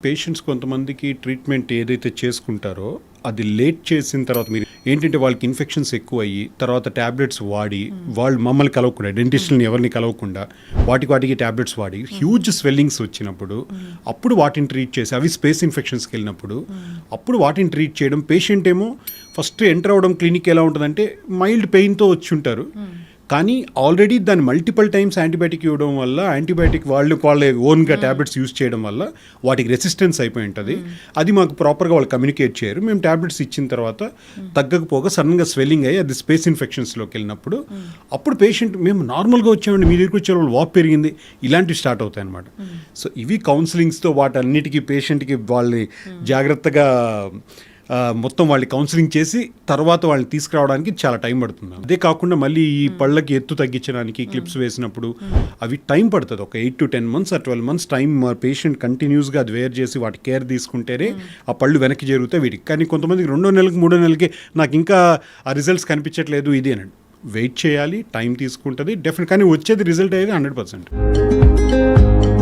Patients కొంతమందికి treatment ఏదైతే చేసుకుంటారో అది లేట్ చేసిన తర్వాత మీరు ఏంటంటే వాళ్ళకి ఇన్ఫెక్షన్స్ ఎక్కువ అయ్యి తర్వాత ట్యాబ్లెట్స్ వాడి వాళ్ళు మమ్మల్ని కలవకుండా డెంటిస్ట్ని ఎవరిని కలవకుండా వాటికి ట్యాబ్లెట్స్ వాడి హ్యూజ్ స్వెల్లింగ్స్ వచ్చినప్పుడు అప్పుడు వాటిని ట్రీట్ చేసి అవి స్పేస్ ఇన్ఫెక్షన్స్కి వెళ్ళినప్పుడు అప్పుడు వాటిని ట్రీట్ చేయడం పేషెంట్ ఏమో ఫస్ట్ ఎంటర్ అవ్వడం క్లినిక్ ఎలా ఉంటుందంటే మైల్డ్ పెయిన్తో వచ్చి ఉంటారు కానీ ఆల్రెడీ దాన్ని మల్టిపుల్ టైమ్స్ యాంటీబయాటిక్ ఇవ్వడం వల్ల యాంటీబయాటిక్ వాళ్ళ ఓన్గా ట్యాబ్లెట్స్ యూజ్ చేయడం వల్ల వాటికి రెసిస్టెన్స్ అయిపోయి ఉంటుంది అది మాకు ప్రాపర్గా వాళ్ళు కమ్యూనికేట్ చేయరు మేము ట్యాబ్లెట్స్ ఇచ్చిన తర్వాత తగ్గకపోగా సడన్గా స్వెల్లింగ్ అయ్యి అది స్పేస్ ఇన్ఫెక్షన్స్లోకి వెళ్ళినప్పుడు అప్పుడు పేషెంట్ మేము నార్మల్గా వచ్చామండి మీ దగ్గరికి వచ్చే వాళ్ళు వాప్ పెరిగింది ఇలాంటివి స్టార్ట్ అవుతాయి అన్నమాట సో ఇవి కౌన్సిలింగ్స్తో వాటన్నిటికీ పేషెంట్కి వాళ్ళని జాగ్రత్తగా మొత్తం వాళ్ళని కౌన్సిలింగ్ చేసి తర్వాత వాళ్ళని తీసుకురావడానికి చాలా టైం పడుతుంది అదే కాకుండా మళ్ళీ ఈ పళ్ళకి ఎత్తు తగ్గించడానికి క్లిప్స్ వేసినప్పుడు అవి టైం పడుతుంది ఒక 8 to 10 months 12 months time patient కంటిన్యూస్గా అది వేర్ చేసి వాటి కేర్ తీసుకుంటేనే ఆ పళ్ళు వెనక్కి జరుగుతాయి వీటికి కానీ కొంతమందికి 2వ నెలకి 3వ నెలకి నాకు ఇంకా ఆ రిజల్ట్స్ కనిపించట్లేదు ఇది అనండి వెయిట్ చేయాలి టైం తీసుకుంటుంది డెఫినెట్ కానీ వచ్చేది రిజల్ట్ అయితే 100%.